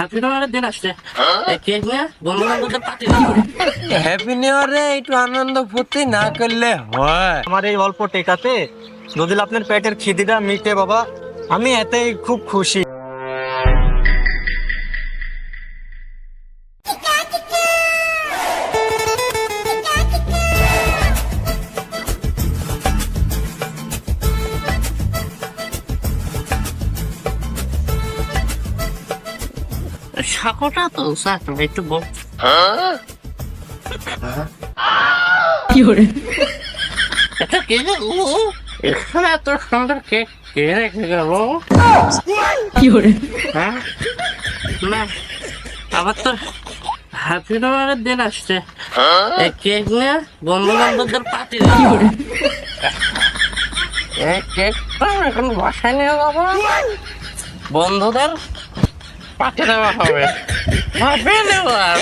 Happy new ইয়ারের দিন আসছে, কেক নিয়ে বন্ধু বান্ধবদের পার্টি হ্যাপি নিউ ইয়ারে একটু আনন্দ ফুর্তি না করলে হয়? আমার এই অল্প টেকাতে যদি আপনার পেটের খিদিটা মিটে বাবা, আমি এতেই খুব খুশি। সাকোটা তো স্যার একটু বল। এটা কে গেল? এখানে এত সুন্দর কেক কে রেখে গেল? হ্যাঁ না, আবার তো হ্যাপি নিউ ইয়ারের দিন আসছে, কেক নিয়ে বন্ধু বান্ধবদের পার্টি কেকটা এখন বাসায় নিয়ে যাবো, বন্ধুদের পাঠিয়ে দেওয়া হবে। Happy new year.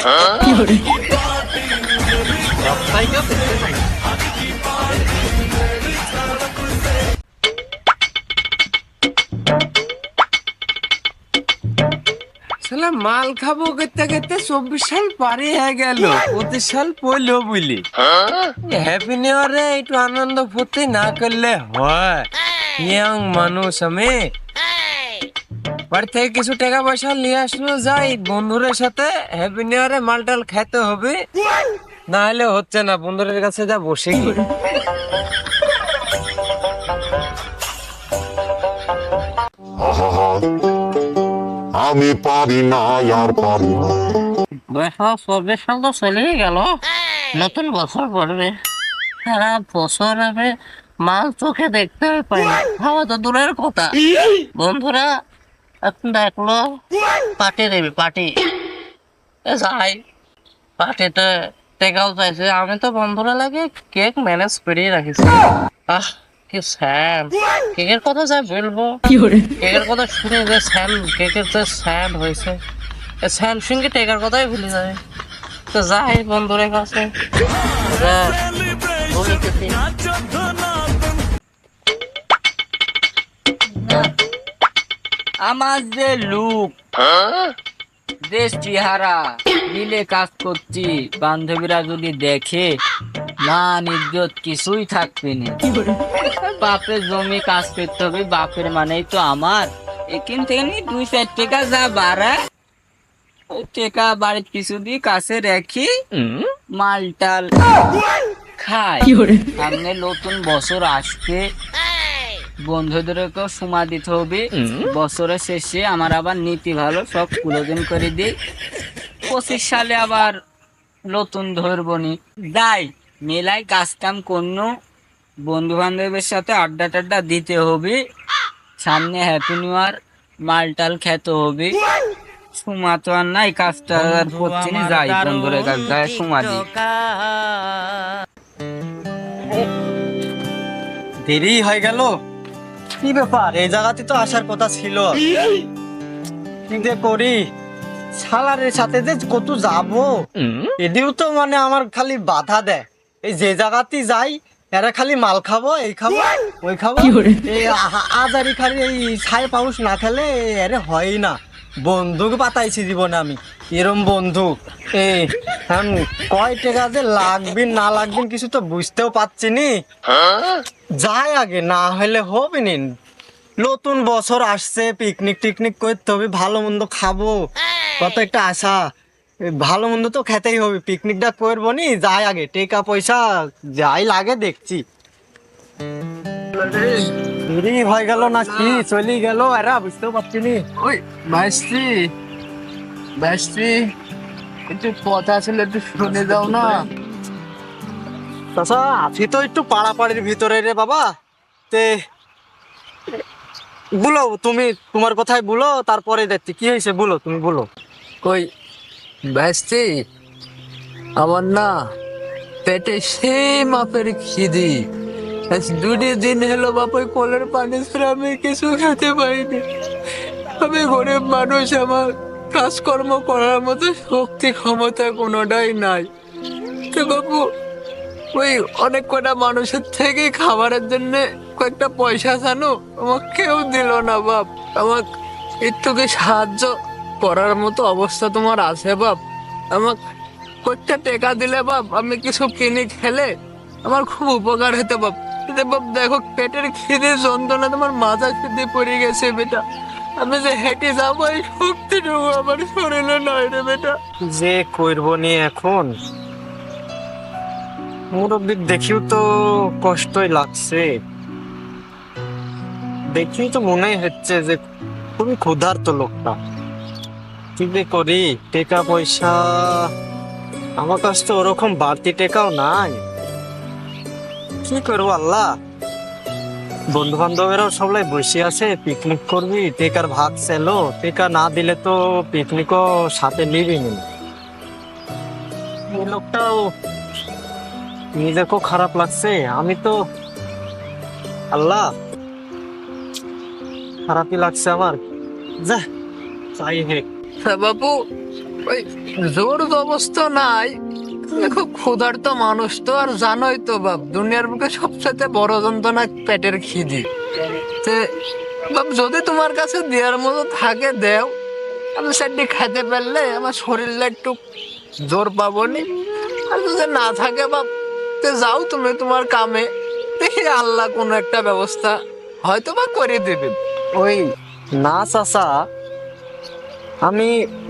শালা মাল খাবো করতে করতে 24 সাল পারে হয়ে গেল, 25 সাল পইলো বুঝলি। হ্যাপি নিউ ইয়ারে একটু আনন্দ ফুর্তি না করলে হয়? ইয়াং মানুষ আমি, বাড়ি থেকে কিছু টাকা পয়সা নিয়ে আসলো, যাই বন্ধুদের সাথে হ্যাপি নিউ ইয়ারে মালটাল খেতে হবে, না হলে হচ্ছে না। বন্ধুদের কাছে যা বসে কি আমি পারি না, আর পারি না। 24 সাল তো চলেই গেল, নতুন বছর পড়বে। সারা বছর আমি মাল চোখে দেখতে পাই না, খাওয়া তো দূরের কথা। বন্ধুরা এখন দেখলো পার্টি দেবে, পার্টি যাই, পার্টিতে টেকাও চাইছে। আমি তো বন্ধুরা লাগে কেক ম্যানেজ করিয়ে রাখিছি। আহ কি স্যাড, কেকের কথা যা বলবো, কেকের কথা শুনে যে স্যান্ড, কেকের যে স্যান্ড হয়েছে, স্যান্ড সঙ্গে টেকার কথাই ভুলে যাবে। তো যাই বন্ধুরের কাছে, আমার যে লুক, দেশ চেহারা মিলে কাজ করছি, বান্ধবীরা যদি দেখে মান ইজ্জত কিছুই থাকবে না। বাপের জমি কাজ করতে হবে, বাপের মানেই তো আমার। এখান থেকে 2-4 টাকা যা বাড়ায়, ওই টাকা বাড়ির কিছু দিয়ে কাছে রাখি, মালটাল খাই। সামনে নতুন বছর আসছে, বন্ধুদেরকেও সময় দিতে হবে। বছরের শেষে আমার আবার নীতি ভালো, সব প্রয়োজন করে দিই। 25 সালে আবার নতুন ধরবনি, যাই মেলায় কাজ কাম করনো, বন্ধু বান্ধবের সাথে আড্ডা টাড্ডা দিতে হবে। সামনে হ্যাপি নিউ ইয়ার, মালটাল খেতে হবে। সময় তো আর নাই, কাজটা আর করছি না, যাই বন্ধুদের কাছে যাই সময় দিই। দেরি হয়ে গেল, কি ব্যাপার? এই জায়গাতে তো আসার কথা ছিল। কি যে করি, সালারের সাথে যে কত যাবো, এদিও তো মানে আমার খালি বাধা দেয়। এই যে জায়গাতেই যাই, এরা খালি মাল খাবো, এই খাবো ওই খাবো, এই আজারি খালি এই ছাই পাউস না খেলে আরে হয় না। বন্ধুকে পাতাইছি জীবনে আমি, এরম বন্ধু। এই কয় টাকা যে লাগবে না লাগবে কিছু তো বুঝতেও পারছি নি। যাই আগে, না হলে হবে নি। নতুন বছর আসছে, পিকনিক টিকনিক করতে হবে, ভালো মন্দ খাবো, কত একটা আশা। ভালো মন্দ তো খেতেই হবে, পিকনিকটা করবো নি। যাই আগে, টাকা পয়সা যাই লাগে দেখছি। দেরি হয়ে গেল না কি, চলে গেল এরা, বুঝতেও পারছি নি। ওই মাস্ট্রি, মাস্ট্রি একটু কথা ছিল, একটু শুনে যাও না। আচ্ছা, আছি তো একটু পাড়াপাড়ির ভিতরে রে বাবা। তে বলো, তুমি তোমার কথাই বলো, তারপরে দেখছি কি হয়েছে। বলো, তুমি বলো। কই মাস্ট্রি, আমার না পেটে সেই মাপের খিদি, আজ 2 দিন হলো বাপা কলের পানি ছাড়া আমি কিছু খেতে পারিনি। আমি গরিব মানুষ, আমার কাজকর্ম করার মতো শক্তি ক্ষমতা কোনোটাই নাই। তো বাবু, ওই অনেক কটা মানুষের থেকে খাবারের জন্য কয়েকটা পয়সা জানো, আমার কেউ দিল না বাপ। আমাকে একটু কি সাহায্য করার মতো অবস্থা তোমার আছে বাপ? আমার কয়েকটা টাকা দিলে বাপ আমি কিছু কিনে খেলে আমার খুব উপকার হতো বাপ। কিন্তু বাপ দেখো পেটের খিদে যন্ত্রণা তোমার মাথা খিদে পড়ে গেছে বেটা। আমি যে হেঁটে যাবো এই শক্তিটুকু আমার শরীরে নয় রে বেটা। যে করবো নি এখন, মুরব্বীর দেখিও তো কষ্টই লাগছে, দেখি তো মনে হচ্ছে যে খুবই ক্ষুধার্ত লোকটা। কি যে করি, টাকা পয়সা আমার কাছে তো ওরকম বাড়তি টাকাও নাই। কি করবো আল্লাহ, বন্ধু বান্ধবেরাও সবাই বসে আছে, পিকনিক করবি, টেকার ভাগ ছেলো, টেকা না দিলে তো পিকনিকও সাথে নিবি নি। এই লোকটাও নিজেকেও খারাপ লাগছে, আমি তো আল্লাহ খারাপই লাগছে আমার। যা তাই হে, হ্যাঁ বাপু, ওই জোর অবস্থা নাই, খুব ক্ষুধার্ত মানুষ তো, আর জানোই তো বাপ দুনিয়ার বুকে সবচেয়ে বড় যন্ত্রণা পেটের খিদি। তে বাপ যদি তোমার কাছে দেওয়ার মতো থাকে দেও, আমি সেটি খেতে পারলে আমার শরীরটা একটু জোর পাবো নি। আর যদি না থাকে বাপ, তে যাও তুমি তোমার কামে, দেখি আল্লাহ কোনো একটা ব্যবস্থা হয়তো বা করে দেবে। ওই না চাচা, আমি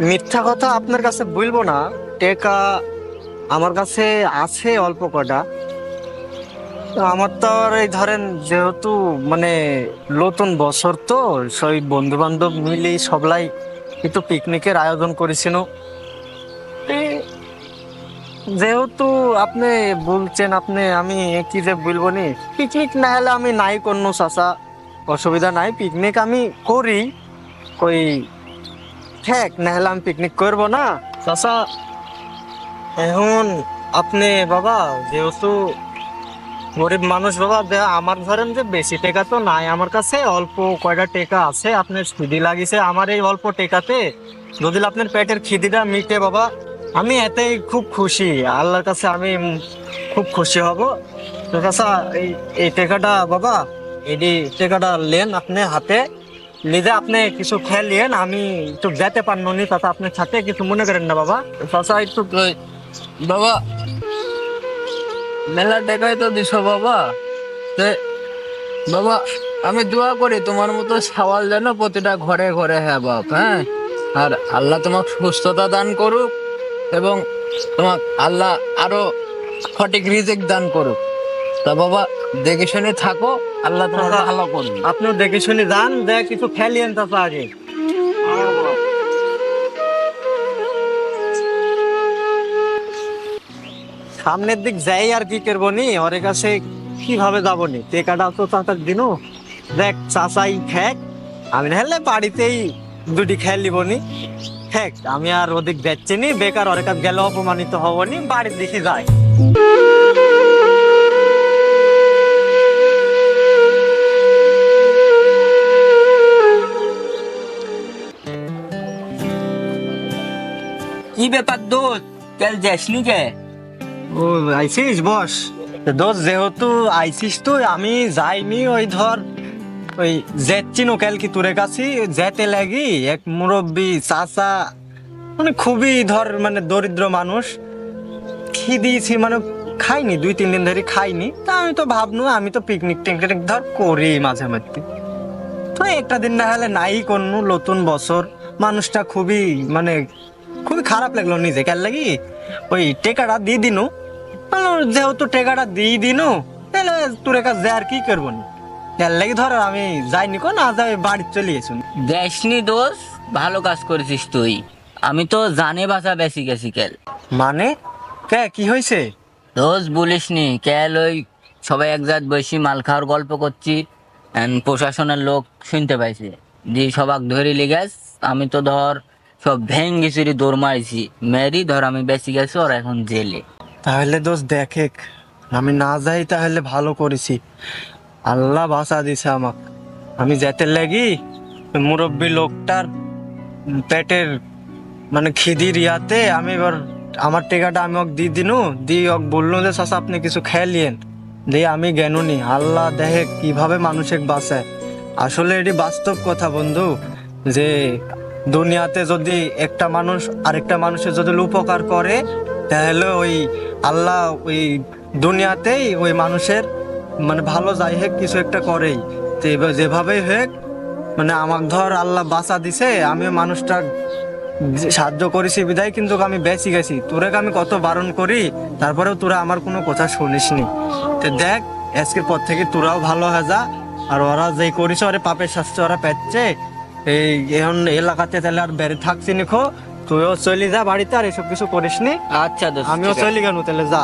মিথ্যা কথা আপনার কাছে বলবো না, টেকা আমার কাছে আছে অল্প কটা। তো আমার তো আর এই ধরেন যেহেতু মানে নতুন বছর তো, সব বন্ধু বান্ধব মিলে সবলাই একটু পিকনিকের আয়োজন করেছিল। যেহেতু আপনি বলছেন, আপনি আমি কি যে বলবো নি, পিকনিক না হলে আমি নাই কোনো চাচা, অসুবিধা নাই, পিকনিক আমি করি, কই ঠেক না হলে আমি পিকনিক করবো না চাচা। এখন আপনি বাবা যেহেতু গরিব মানুষ বাবা, আমার ধরেন যে বেশি টাকা তো নাই আমার কাছে, অল্প কয়টা টাকা আছে, আপনার খিদি লাগিছে, আমার এই অল্প টাকাতে যদি আপনার পেটের খিদিটা মিটে বাবা, আমি এতেই খুব খুশি, আল্লাহর কাছে আমি খুব খুশি হব। তো চাচা এই টাকাটা বাবা, এই টাকাটা নেন আপনি হাতে, নিজে আপনি কিছু খেয়ে নিয়েন, আমি একটু যেতে পারবো নি চাচা আপনার সাথে, কিছু মনে করেন না বাবা। চাচা একটু ওই বাবা, মেলা টাকাই তো দিছ বাবা। তে বাবা আমি দোয়া করি তোমার মতো সওয়াল যেন প্রতিটা ঘরে ঘরে হ্যাঁ বাপ, হ্যাঁ। আর আল্লাহ তোমাকে সুস্থতা দান করুক, এবং তোমাক আল্লাহ আরো সঠিক রিজিক দান করুক। তা বাবা দেখে শুনে থাকো, আল্লাহ তোমাকে ভালো করবে। আপনিও দেখে শুনে যান, দেখ কিছু খেলিয়েন চাচা আগে। সামনের দিক যাই আর কি করবো নি, ওর কাছে কিভাবে যাবো নি, টেকাটা তো চাচার দিনু, দেখ চাচাই ঠেক, আমি নাহলে বাড়িতেই দুটি খেয়ে নিব নি, ঠেক আমি আর ওদিক যাচ্ছি নি, বেকার ওর কাছে গেলে অপমানিত হবো নি, বাড়ির দিকে যাই। কি ব্যাপার দোস্ত, কাল যাসনি কে? ও আইসিস বস, দোষ যেহেতু আইসিস তো আমি যাইনি, ওই ধর ওই যাচ্ছি নোকাল কি তোর কাছে যেতে লাগি, এক মুরব্বী চাচা মানে খুবই ধর মানে দরিদ্র মানুষ, খিদিয়েছি মানে খাইনি, 2-3 দিন ধরে খাইনি, তা আমি তো ভাবনু আমি তো পিকনিক টিকনিক ধর করি মাঝে মধ্যে, তো একটা দিন না হলে নাই কোনো নতুন বছর, মানুষটা খুবই মানে খুবই খারাপ লাগলো নিজে, কেন লাগি ওই টেকাটা দিয়ে দিনু, যেহেতু টেকাটা দিয়ে দিনু তাহলে তোর কাছে যা আর কি করবো নি, কেন লাগি ধর আমি যাইনি কোন, না যাই বাড়ি চলে গেছি। যাসনি দোষ, ভালো কাজ করেছিস তুই। আমি তো জানে বাসা বেশি গেছি কেল। মানে কে কি হয়েছে? দোষ বলিসনি কেল, ওই সবাই এক জাত বসি মাল খাওয়ার গল্প করছি, প্রশাসনের লোক শুনতে পাইছে, যে সবাক ধরে লেগেস, আমি তো ধর সব ভেঙ্গি চুরি দৌড় মারিছি, মেরি ধর আমি বেশি গেছি, ওর এখন জেলে। তাহলে দোষ দেখে আমি না যাই তাহলে ভালো করেছি, আল্লাহ বাঁচা দিছে আমাক, আমি যেতে লাগি মুরব্বী লোকটার পেটের মানে খিদির ইয়াতে আমি এবার আমার টেকাটা আমি ওকে দিয়ে দিনু, দিয়ে ওকে বললো যে চাচা আপনি কিছু খেয়ে নিয়েন, দিয়ে আমি জ্ঞানুনি, আল্লাহ দেখে কিভাবে মানুষের বাঁচায়। আসলে এটি বাস্তব কথা বন্ধু, যে দুনিয়াতে যদি একটা মানুষ আরেকটা মানুষের যদি উপকার করে, তাহলে ওই আল্লাহ ওই দুনিয়াতেই ওই মানুষের মানে ভালো যাই হোক কিছু একটা করেই। তো যেভাবেই হোক মানে আমার ধর আল্লাহ বাঁচা দিছে, আমি মানুষটা সাহায্য করেছি বিদায় কিন্তু আমি বেঁচে গেছি। তোরে আমি কত বারণ করি, তারপরেও তোরা আমার কোনো কথা শুনিসনি। তো দেখ আজকের পর থেকে তোরাও ভালো হয়ে যা। আর ওরা যেই করিস ওরা পাপের শাস্তি ওরা পেচ্ছে। এই এখন এলাকাতে তাহলে আর বেড়ে থাকছি নিখো, তুইও চলে যা বাড়িতে, আর এসব কিছু করিসনি। আচ্ছা দোস্ত, আমিও ঠিক আছে। চলে গেল, তাহলে যা।